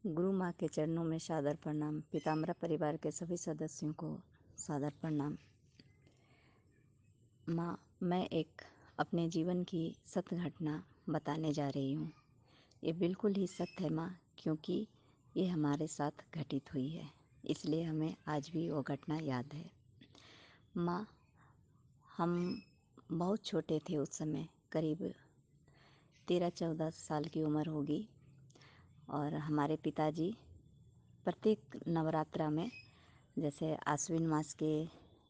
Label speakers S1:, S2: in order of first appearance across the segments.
S1: गुरु माँ के चरणों में सादर प्रणाम। पीताम्बरा परिवार के सभी सदस्यों को सादर प्रणाम। माँ, मैं एक अपने जीवन की सत्य घटना बताने जा रही हूँ। ये बिल्कुल ही सत्य है माँ, क्योंकि ये हमारे साथ घटित हुई है, इसलिए हमें आज भी वो घटना याद है। माँ, हम बहुत छोटे थे उस समय, करीब 13-14 साल की उम्र होगी, और हमारे पिताजी प्रत्येक नवरात्रा में, जैसे आश्विन मास के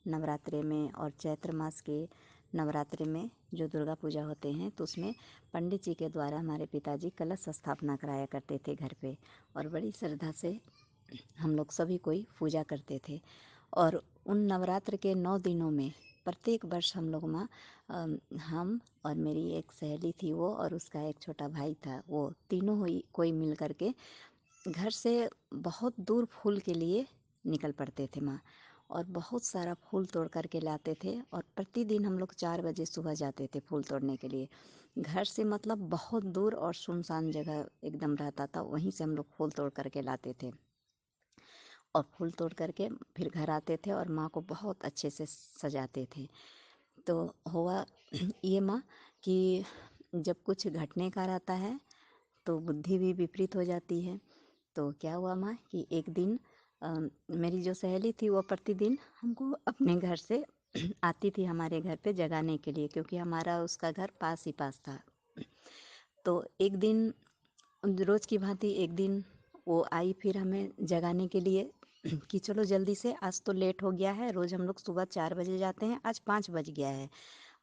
S1: नवरात्रे में और चैत्र मास के नवरात्रे में जो दुर्गा पूजा होते हैं, तो उसमें पंडित जी के द्वारा हमारे पिताजी कलश स्थापना कराया करते थे घर पे, और बड़ी श्रद्धा से हम लोग सभी कोई पूजा करते थे। और उन नवरात्र के 9 दिनों में प्रत्येक वर्ष हम लोग माँ, हम और मेरी एक सहेली थी वो, और उसका एक छोटा भाई था, वो तीनों हुई कोई मिल करके घर से बहुत दूर फूल के लिए निकल पड़ते थे माँ, और बहुत सारा फूल तोड़ करके लाते थे। और प्रतिदिन हम लोग 4 बजे सुबह जाते थे फूल तोड़ने के लिए। घर से मतलब बहुत दूर और सुनसान जगह एकदम रहता था, वहीं से हम लोग फूल तोड़ करके लाते थे, और फूल तोड़ करके फिर घर आते थे और माँ को बहुत अच्छे से सजाते थे। तो हुआ ये माँ कि जब कुछ घटने का रहता है तो बुद्धि भी विपरीत हो जाती है। तो क्या हुआ माँ कि एक दिन मेरी जो सहेली थी वो प्रतिदिन हमको अपने घर से आती थी हमारे घर पे जगाने के लिए, क्योंकि हमारा उसका घर पास ही पास था। तो एक दिन, रोज़ की भांति एक दिन वो आई फिर हमें जगाने के लिए कि चलो जल्दी से, आज तो लेट हो गया है। रोज़ हम लोग सुबह 4 बजे जाते हैं, आज 5 बज गया है।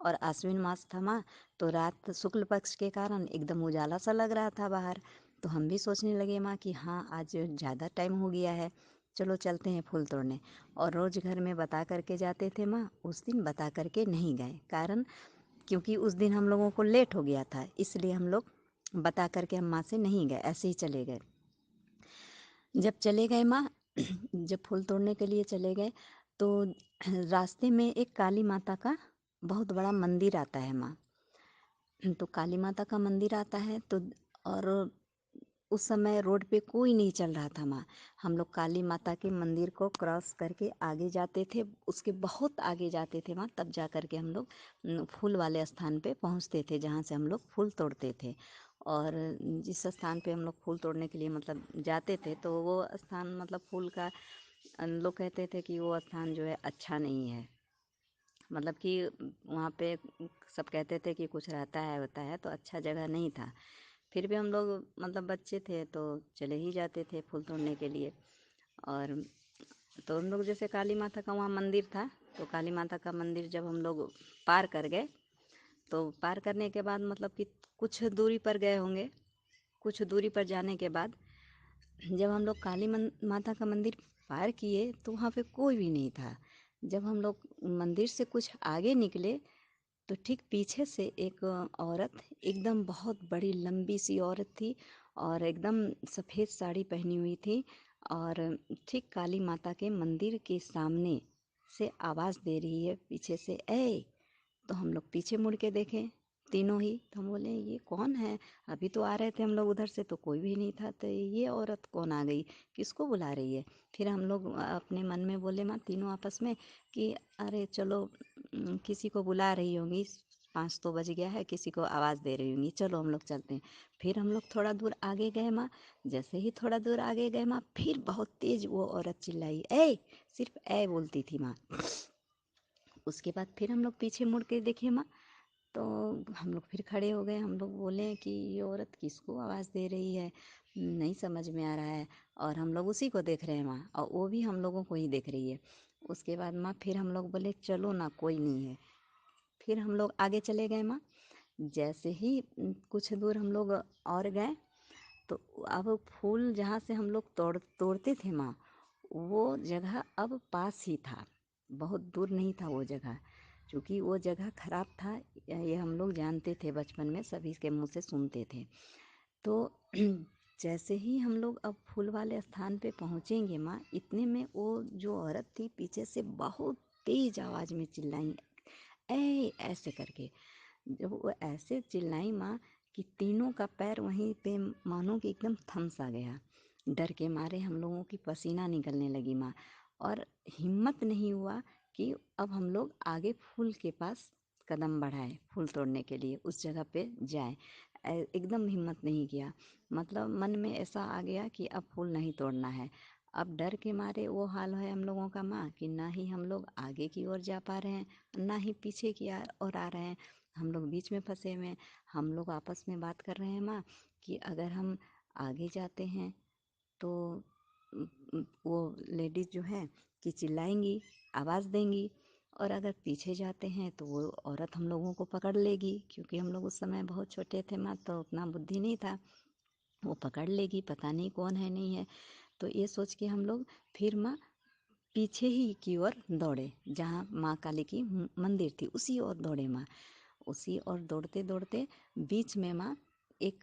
S1: और आश्विन मास था माँ, तो रात शुक्ल पक्ष के कारण एकदम उजाला सा लग रहा था बाहर। तो हम भी सोचने लगे माँ कि हाँ, आज ज़्यादा टाइम हो गया है, चलो चलते हैं फूल तोड़ने। और रोज़ घर में बता करके जाते थे माँ, उस दिन बता करके नहीं गए, कारण क्योंकि उस दिन हम लोगों को लेट हो गया था, इसलिए हम लोग बता करके हम माँ से नहीं गए, ऐसे ही चले गए। जब चले गए माँ, जब फूल तोड़ने के लिए चले गए, तो रास्ते में एक काली माता का बहुत बड़ा मंदिर आता है माँ। तो काली माता का मंदिर आता है, तो और उस समय रोड पे कोई नहीं चल रहा था माँ। हम लोग काली माता के मंदिर को क्रॉस करके आगे जाते थे, उसके बहुत आगे जाते थे माँ, तब जा कर के हम लोग फूल वाले स्थान पे पहुँचते थे, जहाँ से हम लोग फूल तोड़ते थे। और जिस स्थान पे हम लोग फूल तोड़ने के लिए मतलब जाते थे, तो वो स्थान मतलब फूल का, लोग कहते थे कि वो स्थान जो है अच्छा नहीं है, मतलब कि वहाँ पे सब कहते थे कि कुछ रहता है होता है, तो अच्छा जगह नहीं था। फिर भी हम लोग मतलब बच्चे थे तो चले ही जाते थे फूल तोड़ने के लिए। और तो हम लोग जैसे काली माता का वहाँ मंदिर था, तो काली माता का मंदिर जब हम लोग पार कर गए, तो पार करने के बाद मतलब कि कुछ दूरी पर गए होंगे, कुछ दूरी पर जाने के बाद जब हम लोग काली माता का मंदिर पार किए, तो वहाँ पे कोई भी नहीं था। जब हम लोग मंदिर से कुछ आगे निकले, तो ठीक पीछे से एक औरत, एकदम बहुत बड़ी लंबी सी औरत थी, और एकदम सफ़ेद साड़ी पहनी हुई थी, और ठीक काली माता के मंदिर के सामने से आवाज़ दे रही है पीछे से, ए। तो हम लोग पीछे मुड़ के देखें, तीनों ही, तो हम बोले ये कौन है? अभी तो आ रहे थे हम लोग उधर से, तो कोई भी नहीं था, तो ये औरत कौन आ गई, किसको बुला रही है? फिर हम लोग अपने मन में बोले माँ, तीनों आपस में कि अरे चलो, किसी को बुला रही होंगी, 5 तो बज गया है, किसी को आवाज़ दे रही होंगी, चलो हम लोग चलते हैं। फिर हम लोग थोड़ा दूर आगे गए माँ, जैसे ही थोड़ा दूर आगे गए माँ, फिर बहुत तेज वो औरत चिल्लाई, ए। सिर्फ ए बोलती थी माँ। उसके बाद फिर हम लोग पीछे मुड़ के देखे माँ, तो हम लोग फिर खड़े हो गए। हम लोग बोले कि ये औरत किसको आवाज़ दे रही है, नहीं समझ में आ रहा है। और हम लोग उसी को देख रहे हैं माँ, और वो भी हम लोगों को ही देख रही है। उसके बाद माँ फिर हम लोग बोले चलो ना, कोई नहीं है। फिर हम लोग आगे चले गए माँ। जैसे ही कुछ दूर हम लोग और गए, तो अब फूल जहाँ से हम लोग तोड़ते थे माँ, वो जगह अब पास ही था, बहुत दूर नहीं था वो जगह। क्योंकि वो जगह खराब था, ये हम लोग जानते थे, बचपन में सभी के मुंह से सुनते थे। तो जैसे ही हम लोग अब फूल वाले स्थान पे पहुँचेंगे माँ, इतने में वो जो औरत थी पीछे से बहुत तेज आवाज़ में चिल्लाई, ए, ऐसे करके। जब वो ऐसे चिल्लाई माँ, कि तीनों का पैर वहीं पे मानो कि एकदम थम सा गया। डर के मारे हम लोगों की पसीना निकलने लगी माँ। और हिम्मत नहीं हुआ कि अब हम लोग आगे फूल के पास कदम बढ़ाएं, फूल तोड़ने के लिए उस जगह पे जाएं। एकदम हिम्मत नहीं किया। मतलब मन में ऐसा आ गया कि अब फूल नहीं तोड़ना है। अब डर के मारे वो हाल है हम लोगों का माँ कि ना ही हम लोग आगे की ओर जा पा रहे हैं, ना ही पीछे की ओर आ रहे हैं। हम लोग बीच में फंसे हुए हैं। हम लोग आपस में बात कर रहे हैं माँ कि अगर हम आगे जाते हैं तो वो लेडीज जो है कि चिल्लाएंगी, आवाज़ देंगी, और अगर पीछे जाते हैं तो वो औरत हम लोगों को पकड़ लेगी, क्योंकि हम लोग उस समय बहुत छोटे थे माँ, तो उतना बुद्धि नहीं था। वो पकड़ लेगी, पता नहीं कौन है नहीं है। तो ये सोच के हम लोग फिर माँ पीछे ही की ओर दौड़े, जहाँ माँ काली की मंदिर थी उसी ओर दौड़े माँ। उसी ओर दौड़ते दौड़ते बीच में माँ एक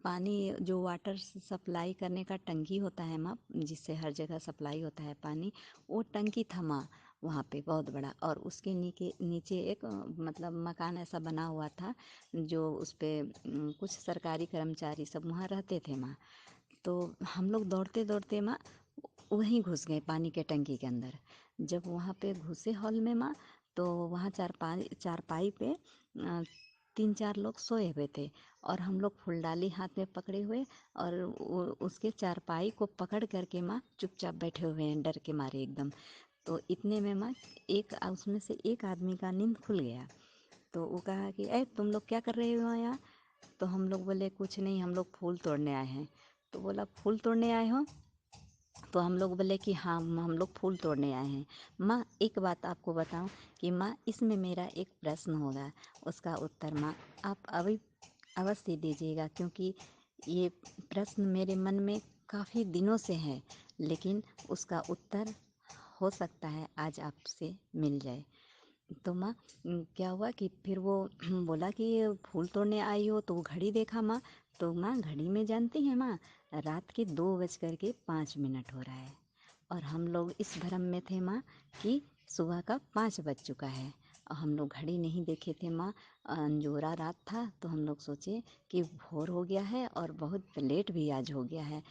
S1: पानी जो वाटर सप्लाई करने का टंकी होता है माँ, जिससे हर जगह सप्लाई होता है पानी, वो टंकी था माँ वहाँ पे बहुत बड़ा। और उसके नीचे नीचे एक मतलब मकान ऐसा बना हुआ था, जो उस पे कुछ सरकारी कर्मचारी सब वहाँ रहते थे माँ। तो हम लोग दौड़ते दौड़ते माँ वहीं घुस गए पानी के टंकी के अंदर। जब वहाँ पे घुसे हॉल में माँ, तो वहाँ चारपाई पे 3-4 लोग सोए हुए थे, और हम लोग फुलडाली हाथ में पकड़े हुए और उसके चारपाई को पकड़ करके माँ चुपचाप बैठे हुए हैं डर के मारे एकदम। तो इतने में माँ एक उसमें से एक आदमी का नींद खुल गया। तो वो कहा कि अरे तुम लोग क्या कर रहे हो यहाँ? तो हम लोग बोले कुछ नहीं, हम लोग फूल तोड़ने आए हैं। तो बोला फूल तोड़ने आए हो? तो हम लोग बोले कि हाँ हम लोग फूल तोड़ने आए हैं। माँ एक बात आपको बताऊं कि माँ इसमें मेरा एक प्रश्न होगा, उसका उत्तर माँ आप अभी अवश्य दीजिएगा, क्योंकि ये प्रश्न मेरे मन में काफ़ी दिनों से है, लेकिन उसका उत्तर हो सकता है आज आपसे मिल जाए। तो माँ क्या हुआ कि फिर वो बोला कि ये फूल तोड़ने आई हो, तो वो घड़ी देखा माँ। तो माँ घड़ी में जानती हैं माँ, रात के 2:05 हो रहा है, और हम लोग इस भ्रम में थे माँ कि सुबह का 5 बज चुका है। और हम लोग घड़ी नहीं देखे थे माँ, अंजोरा रात था, तो हम लोग सोचे कि भोर हो गया है और बहुत लेट भी आज हो गया है।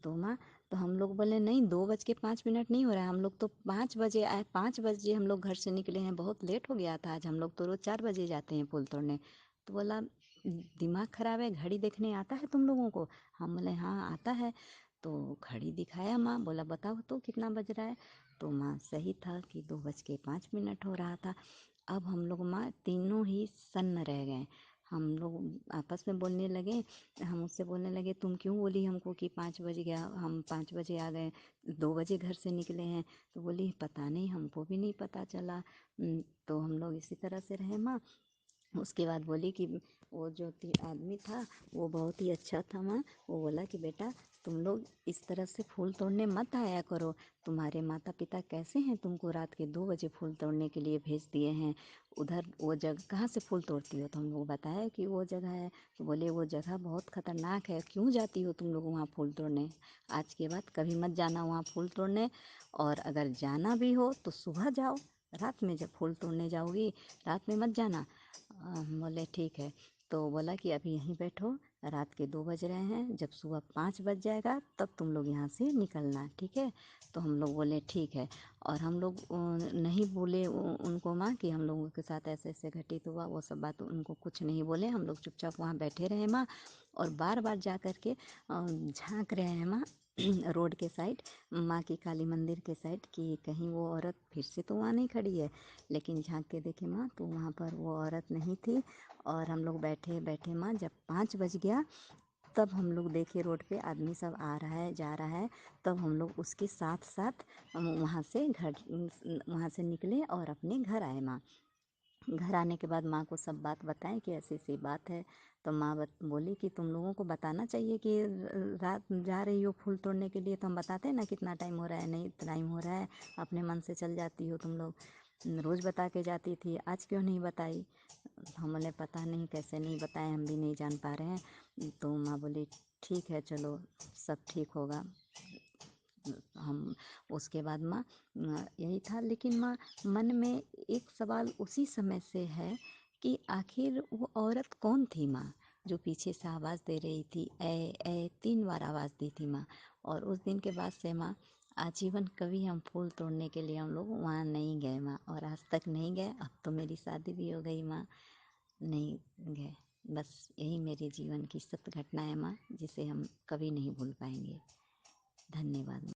S1: तो माँ तो हम लोग बोले नहीं 2:05 नहीं हो रहा है, हम लोग तो 5 बजे आए, 5 बजे हम लोग घर से निकले हैं, बहुत लेट हो गया था आज, हम लोग तो रोज 4 बजे जाते हैं फूल तोड़ने। तो बोला दिमाग खराब है, घड़ी देखने आता है तुम लोगों को? हम बोले हाँ आता है। तो घड़ी दिखाया माँ, बोला बताओ तो कितना बज रहा है? तो माँ सही था कि 2:05 हो रहा था। अब हम लोग माँ तीनों ही सन्न रह गए। हम लोग आपस में बोलने लगे, हम उससे बोलने लगे तुम क्यों बोली हमको कि 5 बज गया, हम 5 बजे आ गए, 2 बजे घर से निकले हैं। तो बोली पता नहीं, हमको भी नहीं पता चला। तो हम लोग इसी तरह से रहे माँ। उसके बाद बोली कि वो जो आदमी था वो बहुत ही अच्छा था माँ। वो बोला कि बेटा तुम लोग इस तरह से फूल तोड़ने मत आया करो, तुम्हारे माता पिता कैसे हैं तुमको रात के 2 बजे फूल तोड़ने के लिए भेज दिए हैं? उधर वो जगह कहाँ से फूल तोड़ती हो? तो हम लोग बताया कि वो जगह है। तो बोले वो जगह बहुत खतरनाक है, क्यों जाती हो तुम लोग वहाँ फूल तोड़ने? आज के बाद कभी मत जाना वहाँ फूल तोड़ने, और अगर जाना भी हो तो सुबह जाओ, रात में जब फूल तोड़ने जाओगी रात में मत जाना। हम बोले ठीक है। तो बोला कि अभी यहीं बैठो, रात के 2 बज रहे हैं, जब सुबह 5 बज जाएगा तब तुम लोग यहाँ से निकलना, ठीक है? तो हम लोग बोले ठीक है। और हम लोग नहीं बोले उनको माँ कि हम लोगों के साथ ऐसे ऐसे घटित हुआ, वो सब बात उनको कुछ नहीं बोले। हम लोग चुपचाप वहाँ बैठे रहे माँ, और बार बार जा कर के झांक रहे हैं माँ रोड के साइड, माँ की काली मंदिर के साइड, कि कहीं वो औरत फिर से तो वहाँ नहीं खड़ी है। लेकिन झांक के देखे माँ तो वहाँ पर वो औरत नहीं थी। और हम लोग बैठे बैठे माँ जब 5 बज गया, तब हम लोग देखे रोड पे आदमी सब आ रहा है जा रहा है। तब हम लोग उसके साथ साथ वहाँ से निकले और अपने घर आए माँ। घर आने के बाद माँ को सब बात बताएं कि ऐसी ऐसी बात है। तो माँ बोली कि तुम लोगों को बताना चाहिए कि रात जा रही हो फूल तोड़ने के लिए, तो हम बताते हैं ना कितना टाइम हो रहा है, नहीं टाइम हो रहा है, अपने मन से चल जाती हो तुम लोग, रोज़ बता के जाती थी, आज क्यों नहीं बताई? हम बोले पता नहीं कैसे नहीं बताए, हम भी नहीं जान पा रहे हैं। तो माँ बोली ठीक है चलो सब ठीक होगा। हम उसके बाद माँ यही था। लेकिन माँ मन में एक सवाल उसी समय से है कि आखिर वो औरत कौन थी माँ? जो पीछे से आवाज़ दे रही थी, ए 3 बार आवाज़ दी थी माँ। और उस दिन के बाद से माँ आजीवन कभी हम फूल तोड़ने के लिए हम लोग वहाँ नहीं गए माँ, और आज तक नहीं गए। अब तो मेरी शादी भी हो गई माँ, नहीं गए। बस यही मेरे जीवन की सत्य घटना है माँ, जिसे हम कभी नहीं भूल पाएंगे। धन्यवाद।